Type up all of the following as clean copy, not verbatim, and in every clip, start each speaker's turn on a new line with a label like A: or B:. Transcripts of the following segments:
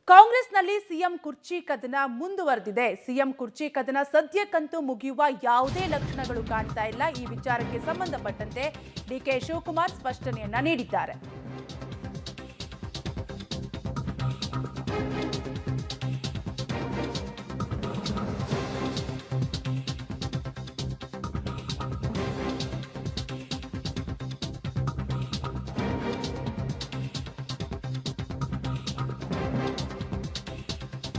A: ಕಾಂಗ್ರೆಸ್ನಲ್ಲಿ ಸಿಎಂ ಕುರ್ಚಿ ಕದನ ಮುಂದುವರೆದಿದೆ. ಸಿಎಂ ಕುರ್ಚಿ ಕದನ ಸದ್ಯಕ್ಕಂತೂ ಮುಗಿಯುವ ಯಾವುದೇ ಲಕ್ಷಣಗಳು ಕಾಣ್ತಾ ಇಲ್ಲ. ಈ ವಿಚಾರಕ್ಕೆ ಸಂಬಂಧಪಟ್ಟಂತೆ ಡಿಕೆ ಶಿವಕುಮಾರ್ ಸ್ಪಷ್ಟನೆಯನ್ನ ನೀಡಿದ್ದಾರೆ.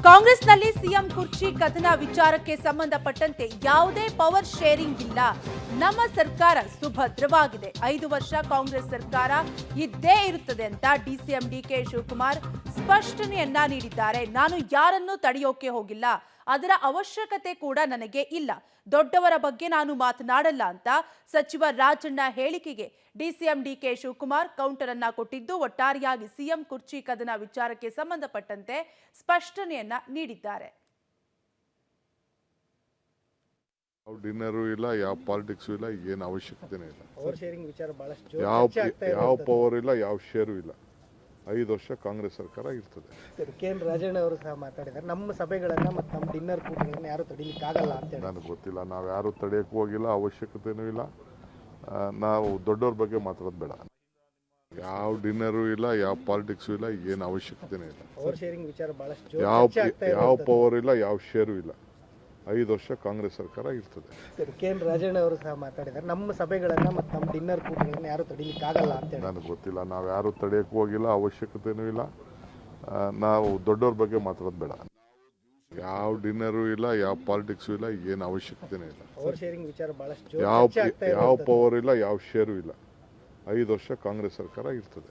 A: ಕಾಂಗ್ರೆಸ್ನಲ್ಲಿ ಸಿಎಂ ಕುರ್ಚಿ ಕದನ ವಿಚಾರಕ್ಕೆ ಸಂಬಂಧಪಟ್ಟಂತೆ ಯಾವುದೇ ಪವರ್ ಶೇರಿಂಗ್ ಇಲ್ಲ. ನಮ್ಮ ಸರ್ಕಾರ ಸುಭದ್ರವಾಗಿದೆ. 5 ವರ್ಷ ಕಾಂಗ್ರೆಸ್ ಸರ್ಕಾರ ಇದ್ದೇ ಇರುತ್ತದೆ ಅಂತ ಡಿಸಿಎಂ ಡಿಕೆ ಶಿವಕುಮಾರ್ ಸ್ಪಷ್ಟನೆಯನ್ನ ನೀಡಿದ್ದಾರೆ. ನಾನು ಯಾರನ್ನೂ ತಡೆಯೋಕೆ ಹೋಗಿಲ್ಲ, ಅದರ ಅವಶ್ಯಕತೆ ಕೂಡ ನನಗೆ ಇಲ್ಲ. ದೊಡ್ಡವರ ಬಗ್ಗೆ ನಾನು ಮಾತನಾಡಲ್ಲ ಅಂತ ಸಚಿವ ರಾಜಣ್ಣ ಹೇಳಿಕೆಗೆ ಡಿಸಿಎಂ ಡಿಕೆ ಶಿವಕುಮಾರ್ ಕೌಂಟರ್ ಅನ್ನ ಕೊಟ್ಟಿದ್ದು, ಒಟ್ಟಾರೆಯಾಗಿ ಸಿಎಂ ಕುರ್ಚಿ ಕದನ ವಿಚಾರಕ್ಕೆ ಸಂಬಂಧಪಟ್ಟಂತೆ ಸ್ಪಷ್ಟನೆಯನ್ನ ನೀಡಿದ್ದಾರೆ.
B: ಡಿನ್ನರು ಇಲ್ಲ, ಯಾವ ಪಾಲಿಟಿಕ್ಸ್ ಇಲ್ಲ, ಏನು ಅವಶ್ಯಕತೆನೇ ಇಲ್ಲ.
C: ಪವರ್ ಶೇರಿಂಗ್ ವಿಚಾರ ಬಹಳಷ್ಟು
B: ಯಾವ ಪವರ್ ಇಲ್ಲ, ಯಾವ ಶೇರು ಇಲ್ಲ. 5 ವರ್ಷ ಕಾಂಗ್ರೆಸ್ ಸರ್ಕಾರ ಇರ್ತದೆ.
C: KN ರಾಜಣ್ಣ ಅವರು ಸಹ ಮಾತಾಡಿದ್ದಾರೆ. ನಮ್ಮ ಸಭೆಗಳನ್ನ ಮತ್ತು ನಮ್ಮ ಡಿನ್ನರ್ ಕೂಟಗಳನ್ನ ಯಾರು ತಡೀಲಿಕ್ಕೆ ಆಗಲ್ಲ ಅಂತ ಹೇಳಿ.
B: ನನಗೆ ಗೊತ್ತಿಲ್ಲ, ನಾವು ಯಾರು ತಡೆಯಕ್ಕೂ ಹೋಗಿಲ್ಲ, ಅವಶ್ಯಕತೆನೂ ಇಲ್ಲ. ನಾವು ದೊಡ್ಡವ್ರ ಬಗ್ಗೆ ಮಾತಾಡೋದು ಬೇಡ. ಯಾವ ಡಿನ್ನರು ಇಲ್ಲ, ಯಾವ ಪಾಲಿಟಿಕ್ಸು ಇಲ್ಲ, ಏನು ಅವಶ್ಯಕತೆನೇ ಇಲ್ಲ.
C: ಪವರ್ ಶೇರಿಂಗ್ ವಿಚಾರ ಬಹಳಷ್ಟು
B: ಯಾವ ಪವರ್ ಇಲ್ಲ, ಯಾವ ಶೇರು ಇಲ್ಲ. 5 ವರ್ಷ ಕಾಂಗ್ರೆಸ್ ಸರ್ಕಾರ ಇರ್ತದೆ.
C: KN ರಾಜಣ್ಣ ಅವರು ಸಹ ಮಾತಾಡಿದ್ದಾರೆ. ನಮ್ಮ ಸಭೆಗಳನ್ನ ಮತ್ತು ನಮ್ಮ ಡಿನ್ನರ್ ಕೂಟಗಳನ್ನ ಯಾರು ತಡೀಲಿಕ್ಕೆ ಆಗಲ್ಲ ಅಂತ ಹೇಳಿ.
B: ನನಗೆ ಗೊತ್ತಿಲ್ಲ, ನಾವು ಯಾರು ತಡೆಯಕ್ಕೂ ಹೋಗಿಲ್ಲ, ಅವಶ್ಯಕತೆನೂ ಇಲ್ಲ. ನಾವು ದೊಡ್ಡವ್ರ ಬಗ್ಗೆ ಮಾತಾಡೋದು ಬೇಡ. ಯಾವ ಡಿನ್ನರು ಇಲ್ಲ, ಯಾವ ಪಾಲಿಟಿಕ್ಸು ಇಲ್ಲ, ಏನು ಅವಶ್ಯಕತೆನೇ ಇಲ್ಲ.
C: ಪವರ್ ಶೇರಿಂಗ್ ವಿಚಾರ ಬಹಳಷ್ಟು
B: ಯಾವ ಪವರ್ ಇಲ್ಲ, ಯಾವ ಶೇರು ಇಲ್ಲ. 5 ವರ್ಷ ಕಾಂಗ್ರೆಸ್ ಸರ್ಕಾರ ಇರ್ತದೆ.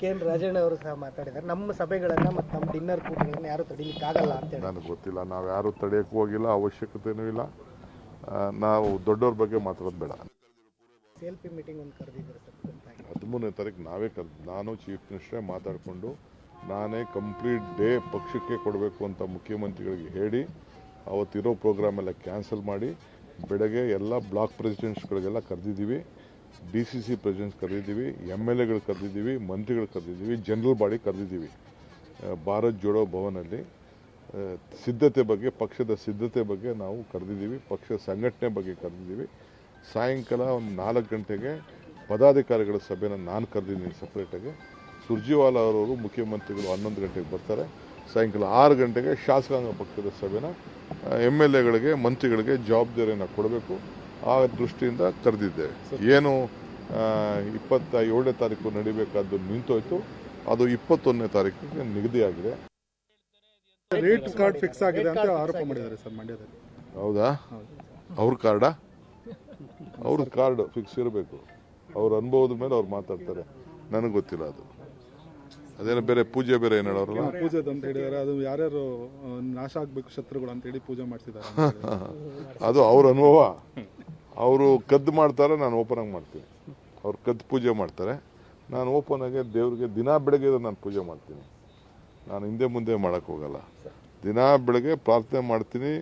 C: KN ರಾಜಣ್ಣ ಅವರು ಸಹ ಮಾತಾಡಿದ್ದಾರೆ. ನಮ್ಮ ಸಭೆಗಳನ್ನ ಮತ್ತು ನಮ್ಮ ಡಿನ್ನರ್ ಕೂಟಗಳನ್ನ ಯಾರು ತಡೀಲಿಕ್ಕೆ ಆಗಲ್ಲ ಅಂತ ಹೇಳಿ.
B: ನನಗೆ ಗೊತ್ತಿಲ್ಲ, ನಾವು ಯಾರು ತಡೆಯಕ್ಕೂ ಹೋಗಿಲ್ಲ, ಅವಶ್ಯಕತೆನೂ ಇಲ್ಲ. ನಾವು ದೊಡ್ಡವ್ರ ಬಗ್ಗೆ ಮಾತಾಡೋದು ಬೇಡ.
C: CLP ಮೀಟಿಂಗ್ ಒಂದು ಕರೆದಿದ್ದಾರೆ ಸರ್.
B: 13ನೇ ತಾರೀಕು ನಾವೇ ನಾನು ಚೀಫ್ ಮಿನಿಸ್ಟ್ರೇ ಮಾತಾಡಿಕೊಂಡು ನಾನೇ ಕಂಪ್ಲೀಟ್ ಡೇ ಪಕ್ಷಕ್ಕೆ ಕೊಡಬೇಕು ಅಂತ ಮುಖ್ಯಮಂತ್ರಿಗಳಿಗೆ ಹೇಳಿ ಅವತ್ತಿರೋ ಪ್ರೋಗ್ರಾಮ್ ಎಲ್ಲ ಕ್ಯಾನ್ಸಲ್ ಮಾಡಿ ಬೆಳಗ್ಗೆ ಎಲ್ಲ ಬ್ಲಾಕ್ ಪ್ರೆಸಿಡೆಂಟ್ಸ್ಗಳಿಗೆಲ್ಲ ಕರೆದಿದ್ದೀವಿ. DCC ಪ್ರೆಸಿಡೆಂಟ್ಸ್ ಕರೆದಿದ್ದೀವಿ, MLAಗಳು ಕರೆದಿದ್ದೀವಿ, ಮಂತ್ರಿಗಳು ಕರೆದಿದ್ದೀವಿ, ಜನರಲ್ ಬಾಡಿ ಕರೆದಿದ್ದೀವಿ. ಭಾರತ್ ಜೋಡೋ ಭವನಲ್ಲಿ ಸಿದ್ಧತೆ ಬಗ್ಗೆ, ಪಕ್ಷದ ಸಿದ್ಧತೆ ಬಗ್ಗೆ ನಾವು ಕರೆದಿದ್ದೀವಿ. ಪಕ್ಷದ ಸಂಘಟನೆ ಬಗ್ಗೆ ಕರೆದಿದ್ದೀವಿ. ಸಾಯಂಕಾಲ ಒಂದು 4 ಗಂಟೆಗೆ ಪದಾಧಿಕಾರಿಗಳ ಸಭೆನ ನಾನು ಕರೆದಿದ್ದೀನಿ ಸಪ್ರೇಟಾಗಿ. ಸುರ್ಜಿವಾಲಾ ಅವರವರು ಮುಖ್ಯಮಂತ್ರಿಗಳು 11 ಗಂಟೆಗೆ ಬರ್ತಾರೆ. ಸಾಯಂಕಾಲ 6 ಗಂಟೆಗೆ ಶಾಸಕಾಂಗ ಪಕ್ಷದ ಸಭೆನ MLAಗಳಿಗೆ, ಮಂತ್ರಿಗಳಿಗೆ ಜವಾಬ್ದಾರಿಯನ್ನು ಕೊಡಬೇಕು. ಆ ದೃಷ್ಟಿಯಿಂದ ಕರೆದಿದ್ದೇವೆ. ಏನು 27ನೇ ತಾರೀಕು ನಡಿಬೇಕಾದ್ದು ನಿಂತೋಯ್ತು, ಅದು 21ನೇ ತಾರೀಕಿಗೆ ನಿಗದಿಯಾಗಿದೆ.
D: ರೇಟ್ ಕಾರ್ಡ್ ಫಿಕ್ಸ್ ಆಗಿದೆ ಅಂತ ಆರೋಪ ಮಾಡಿದ್ದಾರೆ ಸರ್ ಮಂಡ್ಯದಲ್ಲಿ.
B: ಹೌದಾ? ಅವ್ರ ಕಾರ್ಡ್ ಫಿಕ್ಸ್ ಇರಬೇಕು. ಅವ್ರ ಅನುಭವದ ಮೇಲೆ ಅವ್ರು ಮಾತಾಡ್ತಾರೆ. ನನಗೆ ಗೊತ್ತಿಲ್ಲ ಅದು. ಅದೇನೋ ಬೇರೆ ಪೂಜೆ ಬೇರೆ ಏನು ಹೇಳೋರಲ್ಲ,
D: ಪೂಜೆ ಅಂತ ಹೇಳಿದಾರೆ. ಅದು ಯಾರ್ಯಾರು ನಾಶ ಆಗ್ಬೇಕು ಶತ್ರುಗಳು ಅಂತ ಹೇಳಿ ಪೂಜೆ ಮಾಡ್ತಿದ್ದಾರೆ.
B: ಅದು ಅವ್ರ ಅನುಭವ. ಅವರು ಕದ್ದು ಮಾಡ್ತಾರೆ, ನಾನು ಓಪನ್ ಆಗಿ ಮಾಡ್ತೀನಿ. ಅವ್ರು ಕದ್ದು ಪೂಜೆ ಮಾಡ್ತಾರೆ, ನಾನು ಓಪನ್ ಆಗಿ ದೇವ್ರಿಗೆ ದಿನಾ ಬೆಳಗ್ಗೆ ನಾನು ಪೂಜೆ ಮಾಡ್ತೀನಿ. ನಾನು ಹಿಂದೆ ಮುಂದೆ ಮಾಡೋಕ್ಕೆ ಹೋಗಲ್ಲ. ದಿನಾ ಬೆಳಗ್ಗೆ ಪ್ರಾರ್ಥನೆ ಮಾಡ್ತೀನಿ.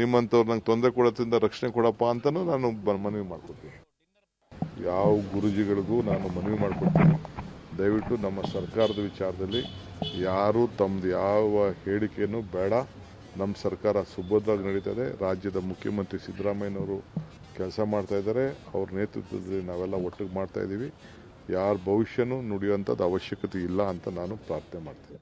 B: ನಿಮ್ಮಂಥವ್ರು ನಂಗೆ ತೊಂದರೆ ಕೊಡೋದ್ರಿಂದ ರಕ್ಷಣೆ ಕೊಡಪ್ಪ ಅಂತಲೂ ನಾನು ಮನವಿ ಮಾಡ್ಕೊತೀನಿ. ಯಾವ ಗುರುಜಿಗಳಿಗೂ ನಾನು ಮನವಿ ಮಾಡ್ಕೊತೀನಿ, ದಯವಿಟ್ಟು ನಮ್ಮ ಸರ್ಕಾರದ ವಿಚಾರದಲ್ಲಿ ಯಾರೂ ತಮ್ಮದು ಯಾವ ಹೇಳಿಕೆಯನ್ನು ಬೇಡ. ನಮ್ಮ ಸರ್ಕಾರ ಸುಭದ್ರವಾಗಿ ನಡೀತದೆ. ರಾಜ್ಯದ ಮುಖ್ಯಮಂತ್ರಿ ಸಿದ್ದರಾಮಯ್ಯನವರು ಕೆಲಸ ಮಾಡ್ತಾ ಇದ್ದಾರೆ. ಅವ್ರ ನೇತೃತ್ವದಲ್ಲಿ ನಾವೆಲ್ಲ ಒಟ್ಟಿಗೆ ಮಾಡ್ತಾ ಇದ್ದೀವಿ. ಯಾರ ಭವಿಷ್ಯನೂ ನುಡಿಯುವಂಥದ್ದು ಅವಶ್ಯಕತೆ ಇಲ್ಲ ಅಂತ ನಾನು ಪ್ರಾರ್ಥನೆ ಮಾಡ್ತೀನಿ.